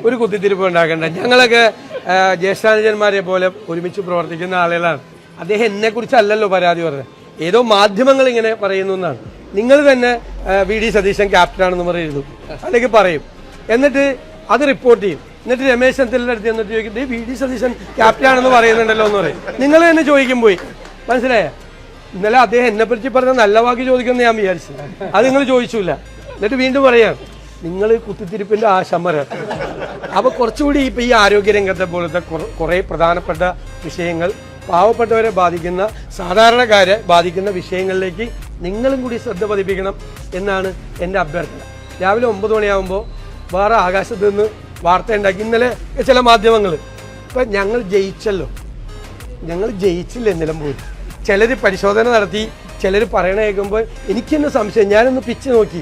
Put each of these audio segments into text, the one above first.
ഒരു കുത്തിത്തിരിപ്പ് ഉണ്ടാക്കണ്ട. ഞങ്ങളൊക്കെ ജ്യേഷ്ഠാനുജന്മാരെ പോലെ ഒരുമിച്ച് പ്രവർത്തിക്കുന്ന ആളുകളാണ്. അദ്ദേഹം എന്നെക്കുറിച്ചല്ലല്ലോ പരാതി പറഞ്ഞത്, ഏതോ മാധ്യമങ്ങൾ ഇങ്ങനെ പറയുന്നു എന്നാണ്. നിങ്ങൾ തന്നെ VD സതീശൻ ക്യാപ്റ്റനാണെന്ന് പറയുന്നു, അല്ലെങ്കിൽ പറയും, എന്നിട്ട് അത് റിപ്പോർട്ട് ചെയ്യും. എന്നിട്ട് രമേശ് ചെന്നിത്തലയുടെ അടുത്ത് എന്നിട്ട് ചോദിക്കും, VD സതീശൻ ക്യാപ്റ്റനാണെന്ന് പറയുന്നുണ്ടല്ലോ എന്ന് പറയും. നിങ്ങൾ തന്നെ ചോദിക്കും പോയി, മനസ്സിലായോ? ഇന്നലെ അദ്ദേഹം എന്നെപ്പറ്റി പറഞ്ഞ നല്ല വാക്ക് ചോദിക്കുമെന്ന് ഞാൻ വിചാരിച്ചു, അത് നിങ്ങൾ ചോദിച്ചില്ല. എന്നിട്ട് വീണ്ടും പറയാം, നിങ്ങൾ കുത്തിത്തിരിപ്പിൻ്റെ ആശമരം. അപ്പോൾ കുറച്ചുകൂടി ഇപ്പം ഈ ആരോഗ്യരംഗത്തെ പോലത്തെ കുറേ പ്രധാനപ്പെട്ട വിഷയങ്ങൾ, പാവപ്പെട്ടവരെ ബാധിക്കുന്ന, സാധാരണക്കാരെ ബാധിക്കുന്ന വിഷയങ്ങളിലേക്ക് നിങ്ങളും കൂടി ശ്രദ്ധ പതിപ്പിക്കണം എന്നാണ് എൻ്റെ അഭ്യർത്ഥന. രാവിലെ 9 മണിയാകുമ്പോൾ വേറെ ആകാശത്ത് നിന്ന് വാർത്ത ഉണ്ടാക്കി ഇന്നലെ ചില മാധ്യമങ്ങൾ. ഇപ്പം ഞങ്ങൾ ജയിച്ചില്ല നിലമ്പൂർ. ചിലർ പരിശോധന നടത്തി, ചിലർ പറയണ കേൾക്കുമ്പോൾ എനിക്കെന്നെ സംശയം. ഞാനൊന്ന് പിച്ച് നോക്കി,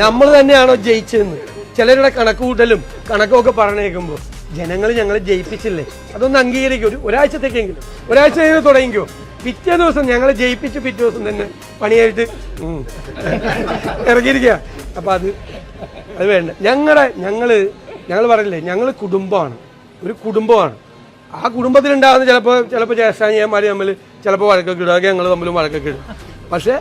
നമ്മൾ തന്നെയാണോ ജയിച്ചതെന്ന്. ചിലരുടെ കണക്ക് കൂട്ടലും കണക്കൊക്കെ പറയണ കേൾക്കുമ്പോൾ ജനങ്ങൾ ഞങ്ങളെ ജയിപ്പിച്ചില്ലേ, അതൊന്ന് അംഗീകരിക്കും. ഒരാഴ്ചത്തേക്കെങ്കിലും, ഒരാഴ്ച കഴിഞ്ഞ് തുടങ്ങിക്കോ. പിറ്റേ ദിവസം ഞങ്ങളെ ജയിപ്പിച്ച് പിറ്റേ ദിവസം തന്നെ പണിയായിട്ട് ഇറങ്ങിയിരിക്കുക. അപ്പം അത് വേണ്ട. ഞങ്ങൾ പറയില്ലേ, ഞങ്ങൾ കുടുംബമാണ്, ഒരു കുടുംബമാണ്. ആ കുടുംബത്തിലുണ്ടാകുന്ന ചിലപ്പോൾ ജ്യേഷ്ഠാനിയന്മാർ തമ്മിൽ ചിലപ്പോൾ വഴക്കൊക്കെ ഇടുക, ഞങ്ങൾ തമ്മിലും വഴക്കൊക്കെ ഇടും. പക്ഷേ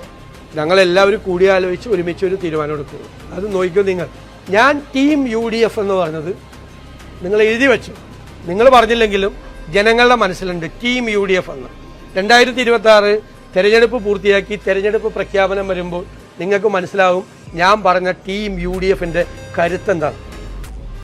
ഞങ്ങളെല്ലാവരും കൂടിയാലോചിച്ച് ഒരുമിച്ച് ഒരു തീരുമാനം എടുക്കും. അത് നോക്കിക്കോ നിങ്ങൾ. ഞാൻ ടീം UDF എന്ന് പറഞ്ഞത് നിങ്ങൾ എഴുതി വെച്ചു, നിങ്ങൾ പറഞ്ഞില്ലെങ്കിലും ജനങ്ങളുടെ മനസ്സിലുണ്ട് ടീം UDF എന്ന്. 2026 തെരഞ്ഞെടുപ്പ് പൂർത്തിയാക്കി തെരഞ്ഞെടുപ്പ് പ്രഖ്യാപനം വരുമ്പോൾ നിങ്ങൾക്ക് മനസ്സിലാവും ഞാൻ പറഞ്ഞ ടീം UDFൻ്റെ കരുത്തെന്താണ്.